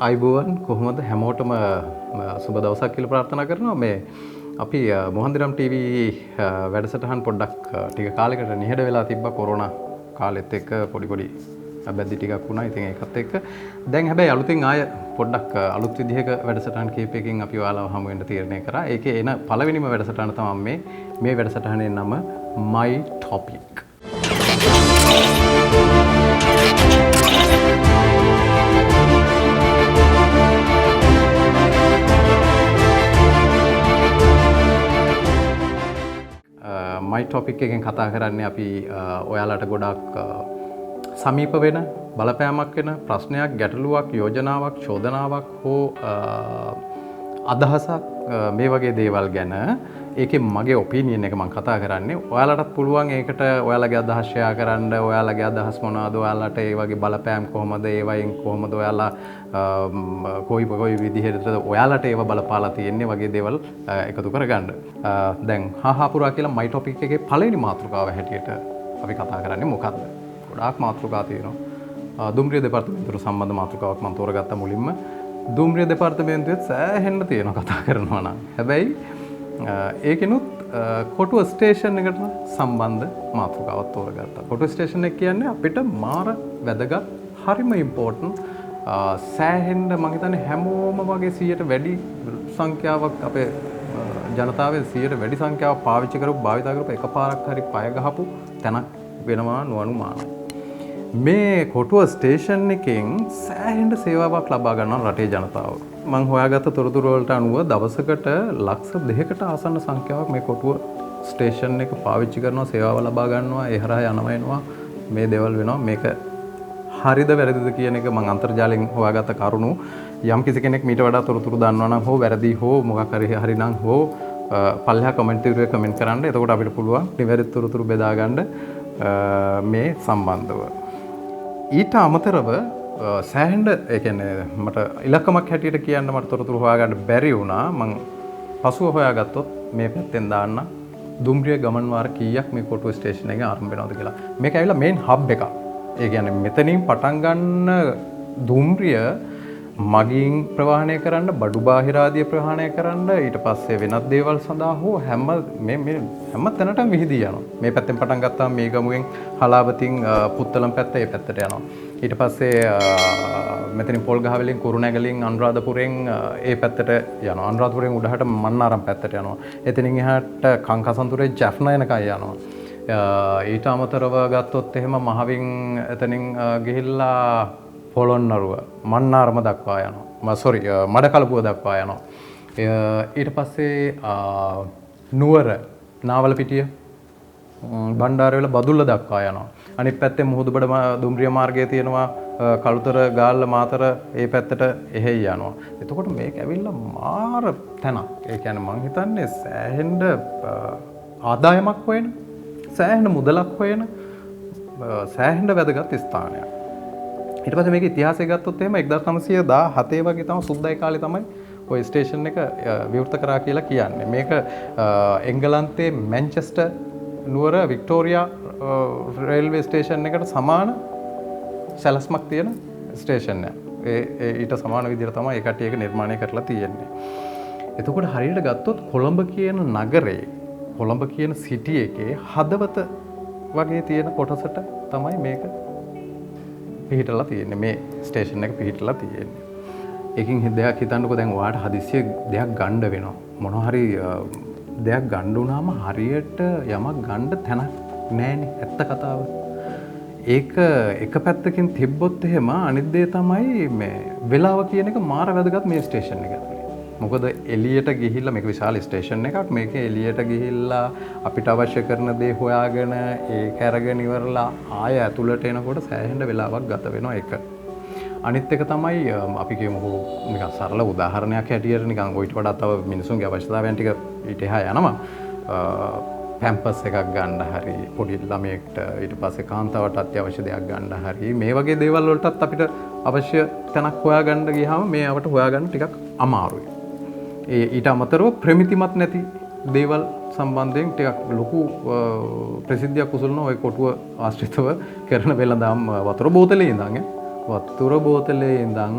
අයිබෝවන් කොහොමද හැමෝටම සුබ දවසක් කියලා ප්‍රාර්ථනා කරනවා මේ අපි මොහන්දිරම් ටීවී වැඩසටහන් පොඩ්ඩක් ටික කාලයකට නිහඬ වෙලා තිබ්බා කොරෝනා කාලෙත් එක්ක පොඩි බැද්දි ටිකක් වුණා. ඉතින් ඒකත් එක්ක දැන් හැබැයි අලුතින් ආය පොඩ්ඩක් අලුත් විදිහක වැඩසටහන් කීපයකින් අපි ඔයාලව හමු වෙන්න තීරණය කරා. ඒකේ එන පළවෙනිම වැඩසටහන තමයි මේ වැඩසටහනේ නම My Topic. My Topic එකෙන් කතා කරන්නේ අපි ඔයාලට ගොඩක් සමීප වෙන බලපෑමක් වෙන ප්‍රශ්නයක් ගැටලුවක් යෝජනාවක් චෝදනාවක් හෝ අදහසක් මේ වගේ දේවල් ගැන ඒකේ මගේ ඔපිනියන් එක මම කතා කරන්නේ. ඔයාලටත් පුළුවන් ඒකට ඔයාලගේ අදහස් ෂෙයා කරන්න. ඔයාලගේ අදහස් මොනවද? ඔයාලට ඒ වගේ බලපෑම් කොහොමද? ඒ වයින් කොහොමද ඔයාලා කොයි විදිහටද ඔයාලට ඒව බලපාලා තියෙන්නේ වගේ දේවල් එකතු කරගන්න. දැන් හාහාපුරා කියලා My Topic එකේ පළවෙනි මාතෘකාව හැටියට අපි කතා කරන්නේ මොකක්ද? ගොඩාක් මාතෘකා තියෙනවා. දුම්රිය දෙපාර්තමේන්තුවට සම්බන්ධ මාතෘකාවක් මම තෝරගත්තා මුලින්ම. දුම්රිය දෙපාර්තමේන්තුවේ සෑහෙන්න තියෙනවා කතා කරනවා නම්. හැබැයි ඒකිනුත් කොටුව ස්ටේෂන් එකට සම්බන්ධ මාතෘකාවක් තෝරගත්තා. කොටුව ස්ටේෂන් එක කියන්නේ අපිට මාර වැදගත් හරිම ඉම්පෝටන්ට් සෑහෙන්න මම හිතන්නේ හැමෝම වගේ 100ට වැඩි සංඛ්‍යාවක් අපේ ජනතාවේ 100ට වැඩි සංඛ්‍යාවක් පාවිච්චි කරපු භාවිතා කරපු එකපාරක් හරි පය ගහපු තැනක් වෙනවා නුවණුමානයි. මේ කොටුව ස්ටේෂන් එකෙන් සෑහෙන්න සේවාවක් ලබා ගන්නවා රටේ ජනතාව. මම හොයාගත්ත තොරතුරු වලට අනුව දවසකට ලක්ෂ 2කට ආසන්න සංඛ්‍යාවක් මේ කොටුව ස්ටේෂන් එක පාවිච්චි කරනවා සේවාව ලබා ගන්නවා ඒ හරහා යනවා එනවා මේ දේවල් වෙනවා. මේක හරිද වැරදිද කියන එක මම අන්තර්ජාලයෙන් හොයාගත්ත කරුණු. යම් කිසි කෙනෙක් මීට වඩා තොරතුරු දන්නවා නම් හෝ වැරදි හෝ මොකක් හරි නම් හෝ පල්ලෙහා කමෙන්ට් එකේ කමෙන්ට් කරන්න. එතකොට අපිට පුළුවන් නිවැරදි තොරතුරු බෙදා ගන්න මේ සම්බන්ධව. ඊට අමතරව සෑහෙන්න ඒ කියන්නේ මට ඉලක්කමක් හැටියට කියන්න මට තොරතුරු හොයාගන්න බැරි වුණා. මම පසුව හොයාගත්තොත් මේ පැත්තෙන් දාන්න දුම්රිය ගමන් වාර කීයක් මේ කොටුව ස්ටේෂන් එකේ ආරම්භ වෙනවද කියලා. මේක ඇවිල්ලා මේන් හබ් එකක්. ඒ කියන්නේ මෙතනින් පටන් ගන්න දුම්රිය මගින් ප්‍රවාහනය කරන්න බඩු බාහිර ආදිය ප්‍රවාහනය කරන්න ඊට පස්සේ වෙනත් දේවල් සඳහා හෝ හැම තැනටම විහිදී යනවා. මේ පැත්තෙන් පටන් ගත්තාම මේ ගමුවෙන් හලාවතින් පුත්තලම් පැත්ත ඒ පැත්තට යනවා. ඊට පස්සේ මෙතනින් පොල්ගහවෙලින් කුරුණැගලින් අනුරාධපුරෙන් ඒ පැත්තට යනවා. අනුරාධපුරෙන් උඩහට මන්නාරම් පැත්තට යනවා. එතනින් එහාට කංකසන්තුරේ ජැෆ්නා යනකම් යනවා. ඊට අමතරව ගත්තොත් එහෙම මහවින් එතනින් ගිහිල්ලා පොළොන්නරුව මන්නාරම දක්වා යනවා. මඩකලපුව දක්වා යනවා. ඊට පස්සේ නුවර නාවලපිටිය බණ්ඩාරවැල බදුල්ල දක්වා යනවා. අනිත් පැත්තේ මුහුදුබඩ දුම්රිය මාර්ගයේ තියෙනවා කළුතර ගාල්ල මාතර ඒ පැත්තට එහෙයි යනවා. එතකොට මේක ඇවිල්ලා මාර තැනක්. ඒ කියන්නේ මං හිතන්නේ සෑහෙන්න ආදායමක් හොයන සෑහෙන මුදලක් හොයන සෑහෙන වැදගත් ස්ථානයක්. ඊට පස්සේ මේකේ ඉතිහාසය ගත්තොත් එහෙම 1917 වගේ තමයි සුද්දයි කාලේ තමයි ওই ස්ටේෂන් එක විවෘත කරා කියලා කියන්නේ. මේක එංගලන්තයේ මැන්චෙස්ටර් නුවර වික්ටෝරියා රේල්වේ ස්ටේෂන් එකට සමාන සැලැස්මක් තියෙන ස්ටේෂන් එක. ඊට සමාන විදිහට තමයි ඒ කට්ටිය එක නිර්මාණය කරලා තියෙන්නේ. එතකොට හරියට ගත්තොත් කොළඹ කියන නගරේ කොළඹ කියන සිටි එකේ හදවත වගේ තියෙන කොටසට තමයි මේක පිහිටලා තියෙන්නේ. මේ ස්ටේෂන් එක පිහිටලා තියෙන්නේ. ඒකින් දෙයක් හිතන්නකෝ දැන් ඔයාලට හදිස්සිය දෙයක් ගන්න වෙනවා. මොනවා හරි දෙයක් ගන්න වුණාම හරියට යමක් ගන්න තැනක් නැහැනේ ඇත්ත කතාව. ඒක එක පැත්තකින් තිබ්බොත් එහෙම අනිත් දේ තමයි මේ වෙලාව කියන එක මාර වැදගත් මේ ස්ටේෂන් එක ඇතුලේ. මොකද එළියට ගිහිල්ලා මේක විශාල ස්ටේෂන් එකක්. මේක එළියට ගිහිල්ලා අපිට අවශ්‍ය කරන දේ හොයාගෙන ඒක අරගෙන ඉවරලා ආය ඇතුළට එනකොට සෑහෙන වෙලාවක් ගත වෙනවා ඒක. අනිත් එක තමයි අපි කියමුකෝ නිකන් සරල උදාහරණයක් හැටියට නිකන් ඔයිට වඩා තව මිනිසුන්ගේ අවශ්‍යතාවයන් ටික ඊට එහා යනවා. පැම්පස් එකක් ගන්න හරි පොඩි ළමයෙක්ට ඊට පස්සේ කාන්තාවට අත්‍යවශ්‍ය දෙයක් ගන්න හරි මේ වගේ දේවල් වලටත් අපිට අවශ්‍ය තැනක් හොයාගන්න ගියාම මේවට හොයාගන්න ටිකක් අමාරුයි. ඊට අමතරව ප්‍රමිතිමත් නැති දේවල් සම්බන්ධයෙන් ටිකක් ලොකු ප්‍රසිද්ධියක් උසුලන ওই කොටුව ආශ්‍රිතව කරන වෙළඳාම් වතුර බෝතලේ ඉඳන්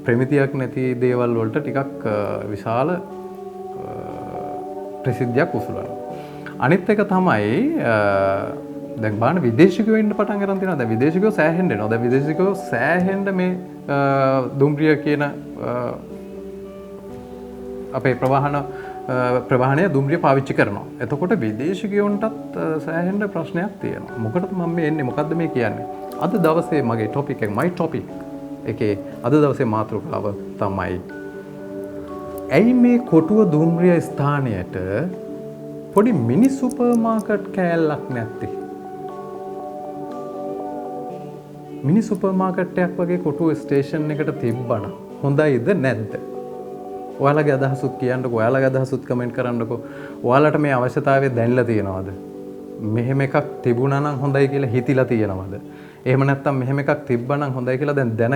ප්‍රමිතියක් නැති දේවල් වලට ටිකක් විශාල ප්‍රසිද්ධියක් උසුලනවා. අනිත් එක තමයි දැන් බලන්න විදේශිකයෝ ඉන්න පටන් ගන්න තියෙනවා. දැන් විදේශිකයෝ සෑහෙන්න එනවා. දැන් විදේශිකයෝ සෑහෙන්න මේ දුම්රිය කියන අපේ ප්‍රවාහනය දුම්රිය පාවිච්චි කරනවා. එතකොට විදේශිකයන්ටත් සෑහෙන්න ප්‍රශ්නයක් තියෙනවා. මොකටද මම මේ එන්නේ? මොකද්ද මේ කියන්නේ? අද දවසේ මගේ ටොපික් එක my topic එකේ අද දවසේ මාතෘකාව තමයි ඇයි මේ කොටුව දුම්රිය ස්ථානයට පොඩි මිනි සුපර් මාකට් කෑල්ලක් නැත්තේ? මිනි සුපර් මාකට් එකක් වගේ කොටුව ස්ටේෂන් එකට තිබ්බනම් හොඳයිද නැද්ද? ඔයාලගේ අදහසුත් කියන්නකෝ. ඔයාලගේ අදහසුත් කමෙන්ට් කරන්නකෝ. ඔයාලට මේ අවශ්‍යතාවය දැනලා තියෙනවද? මෙහෙම එකක් තිබුණා නම් හොඳයි කියලා හිතිලා තියෙනවද? එහෙම නැත්නම් මෙහෙම එකක් තිබ්බනම් හොඳයි කියලා දැන්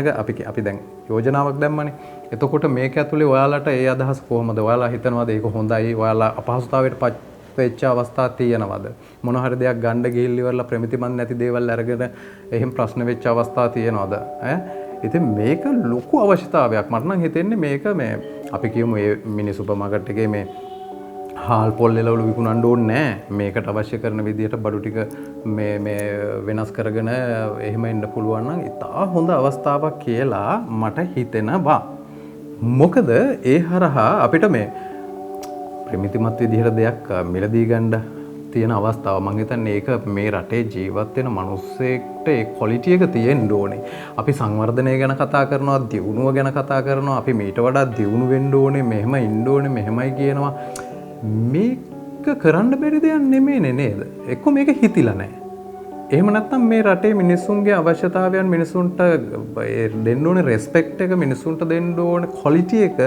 අපි දැන් යෝජනාවක් දැම්මනේ. එතකොට මේක ඇතුලේ ඔයාලට ඒ අදහස කොහොමද? ඔයාලා හිතනවාද ඒක හොඳයි? ඔයාලා අපහසුතාවයට පත් වෙච්ච අවස්ථා තියෙනවද? මොන හරි දෙයක් ගන්න ගිහිල්ල ඉවරලා ප්‍රමිතිමත් නැති දේවල් අරගෙන එහෙම ප්‍රශ්න වෙච්ච අවස්ථා තියෙනවද? ඉතින් මේක ලොකු අවශ්‍යතාවයක්. මට නම් හිතෙන්නේ මේක මේ අපි කියමු මේ මිනි සුපර් මාකට් එකේ මේ හාල් පොල් එළවලු විකුණන්න ඕනේ නැහැ. මේකට අවශ්‍ය කරන විදිහට බඩු ටික මේ වෙනස් කරගෙන එහෙම එන්න පුළුවන් නම් ඉතා හොඳ අවස්ථාවක් කියලා මට හිතෙනවා. මොකද ඒ හරහා අපිට මේ ප්‍රමිතිමත් විදිහට දෙයක් මිලදී ගන්න තියෙන අවස්ථාව මම හිතන්නේ ඒක මේ රටේ ජීවත් වෙන මිනිස්සෙක්ට ඒ ක්වොලිටි එක තියෙන්න ඕනේ. අපි සංවර්ධනය ගැන කතා කරනවා, දියුණුව ගැන කතා කරනවා, අපි මීට වඩා දියුණු වෙන්න ඕනේ, මෙහෙම ඉන්න ඕනේ, මෙහෙමයි කියනවා. මේක කරන්න බැරි දෙයක් නෙමෙයිනේ නේද? එක්ක මේක හිතිලා නැහැ. එහෙම නැත්නම් මේ රටේ මිනිස්සුන්ගේ අවශ්‍යතාවයන් මිනිසුන්ට දෙන්න ඕනේ රෙස්පෙක්ට් එක, මිනිසුන්ට දෙන්න ඕනේ ක්වොලිටි එක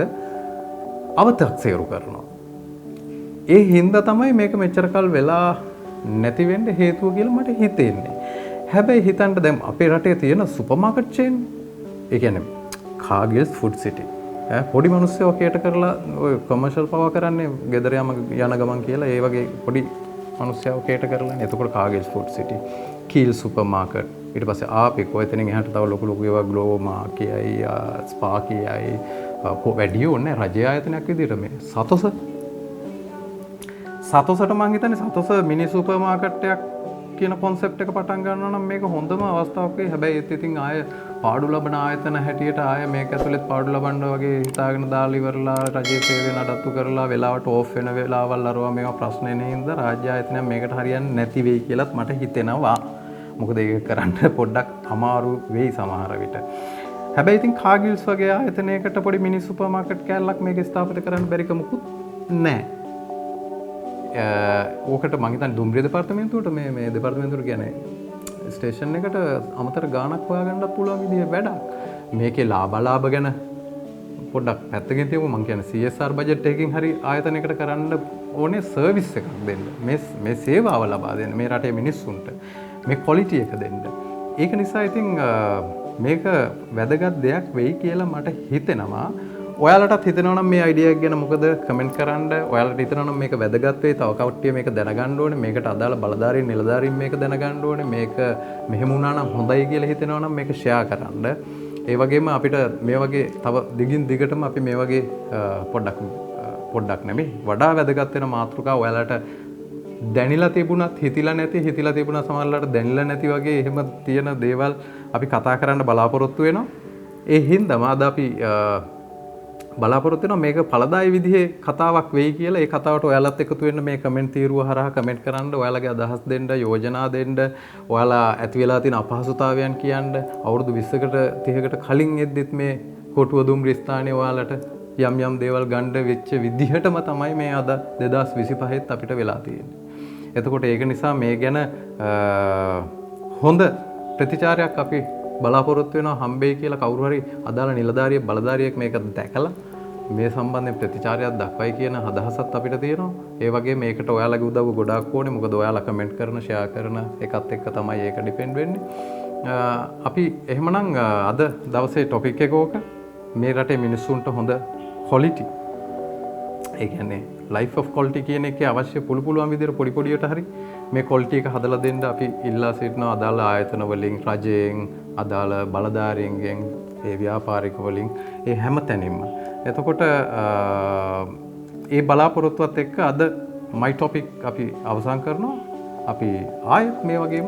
අවතක්සේරු කරනවා. ඒ හින්දා තමයි මේක මෙච්චර කල් වෙලා නැති වෙන්න හේතුව කියලා මට හිතෙන්නේ. හැබැයි හිතන්න දැන් අපේ රටේ තියෙන සුපර් මාකට් චේන්, ඒ කියන්නේ කාගිල්ස් ෆුඩ් සිටි. පොඩි මිනිස්සු ඔකේට කරලා ඔය කොමර්ෂල් පව කරන්නේ ගෙදර යන ගමන් කියලා ඒ වගේ පොඩි මිනිස්සු ඔකේට කරලා. එතකොට කාගිල්ස් ෆුඩ් සිටි, කීල් සුපර් මාකට්, ඊට පස්සේ ආපික් ඔය එතනින් එහාට තව ලොකු ලොකු ඒවා ග්ලෝමා කියයි, ස්පා කියයි, වැඩි ඕනේ රජය ආයතනයක් විදිහට මේ සතොසට මං හිතන්නේ සතොස මිනි සුපර් මාකට් එකක් කියන concept එක පටන් ගන්නවා නම් මේක හොඳම අවස්ථාවක් වෙයි. හැබැයි ඒත් ඉතින් ආය පාඩු ලබන ආයතන හැටියට ආය මේක ඇතුළෙත් පාඩු ලබන්න වගේ හිතාගෙන දාලා ඉවරලා රජයේ සේවය නඩත්තු කරලා වෙලාවට ඕෆ් වෙන වෙලාවල් අරවා මේවා ප්‍රශ්න එන හින්දා රාජ්‍ය ආයතනයක් මේකට හරියන්නේ නැති වෙයි කියලාත් මට හිතෙනවා. මොකද ඒක කරන්න පොඩ්ඩක් අමාරු වෙයි සමහර විට. හැබැයි ඉතින් කාගිල්ස් වගේ ආයතනයකට පොඩි මිනි සුපර් මාකට් කෑල්ලක් මේක ස්ථාපිත කරන්න බැරි කමකුත් නැහැ. ඕකට මං හිතන්නේ දුම්රිය දෙපාර්තමේන්තුවට මේ දෙපාර්තමේන්තුවට කියන්නේ ස්ටේෂන් එකට අමතර ගාණක් හොයාගන්නත් පුළුවන් විදිහේ වැඩක්. මේකේ ලාභ ගැන පොඩ්ඩක් පැත්තකින් තියමු. මං කියන්නේ CSR බජට් එකකින් හරි ආයතනයකට කරන්න ඕනේ සර්විස් එකක් දෙන්න. මේ සේවාව ලබා දෙන්න මේ රටේ මිනිස්සුන්ට. මේ ක්වොලිටි එක දෙන්න. ඒක නිසා ඉතින් මේක වැදගත් දෙයක් වෙයි කියලා මට හිතෙනවා. ඔයාලටත් හිතනවා නම් මේ අයිඩියා එක ගැන මොකද කමෙන්ට් කරන්න. ඔයාලට හිතනවා නම් මේක වැදගත් වෙයි, තව කවුට්ටිය මේක දැනගන්න ඕනේ, මේකට අදාළ බලධාරීන් නිලධාරීන් මේක දැනගන්න ඕනේ, මේක මෙහෙම වුණා නම් හොඳයි කියලා හිතෙනවා නම් මේක ෂෙයා කරන්න. ඒ වගේම අපිට මේ වගේ තව දිගින් දිගටම අපි මේ වගේ පොඩ්ඩක් නෙමෙයි වඩා වැදගත් වෙන මාතෘකා ඔයාලට දැනිලා තිබුණත් හිතිලා තිබුණා සමහරවිට දැනිලා නැති වගේ එහෙම තියෙන දේවල් අපි කතා කරන්න බලාපොරොත්තු වෙනවා. ඒ හින්දා මාද අපි බලාපොරොත්තු වෙනවා මේක පළදායි විදිහේ කතාවක් වෙයි කියලා. ඒ කතාවට ඔයාලත් එකතු වෙන්න මේ කමෙන්ට් තීරුව හරහා කමෙන්ට් කරන්න, ඔයාලගේ අදහස් දෙන්න, යෝජනා දෙන්න, ඔයාලා ඇති වෙලා තියෙන අපහසුතාවයන් කියන්න. අවුරුදු 20කට 30කට කලින් එද්දිත් මේ කොටුව දුම්රිය ස්ථානයේ ඔයාලට යම් දේවල් ගන්න වෙච්ච විදිහටම තමයි මේ අද 2025ත් අපිට වෙලා තියෙන්නේ. එතකොට ඒක නිසා මේ ගැන හොඳ ප්‍රතිචාරයක් අපි බලාපොරොත්තු වෙනවා හම්බෙයි කියලා. කවුරු හරි අදාළ නිලධාරියෙක් බලධාරියෙක් මේක දැකලා මේ සම්බන්ධයෙන් ප්‍රතිචාරයක් දක්වයි කියන අදහසත් අපිට තියෙනවා. ඒ වගේ මේකට ඔයාලගේ උදව්ව ගොඩාක් ඕනේ. මොකද ඔයාලා කමෙන්ට් කරන, ෂෙයා කරන එකත් එක්ක තමයි ඒක ඩිපෙන්ඩ් වෙන්නේ. අපි එහෙමනම් අද දවසේ ටොපික් එක ඕක. මේ රටේ මිනිස්සුන්ට හොඳ ක්වොලිටි, ඒ කියන්නේ ලයිෆ් ඔෆ් කොලිටි කියන එකේ අවශ්‍ය පුළුවන් විදිහට පොඩි පොඩියට හරි මේ කොලිටි එක හදලා දෙන්න අපි ඉල්ලා සිටිනවා අදාළ ආයතන වලින්, රජයෙන්, අදාළ බලධාරීන්ගෙන්, ඒ ව්‍යාපාරික වලින්, ඒ හැම තැනින්ම. එතකොට ඒ බලාපොරොත්තුවත් එක්ක අද මයි ටොපික් අපි අවසන් කරනවා. අපි ආයෙත් මේ වගේම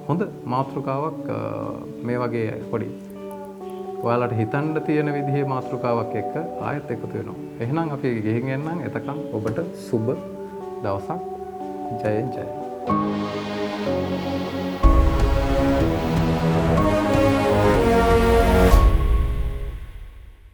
හොඳ මාතෘකාවක් මේ වගේ පොඩි ඔයාලට හිතන්න තියෙන විදිහේ මාතෘකාවක් එක්ක ආයෙත් එකතු වෙනවා. එහෙනම් අපි ගිහින් එන්නම්. එතකන් ඔබට සුබ දවසක්. ජයෙන් ජය.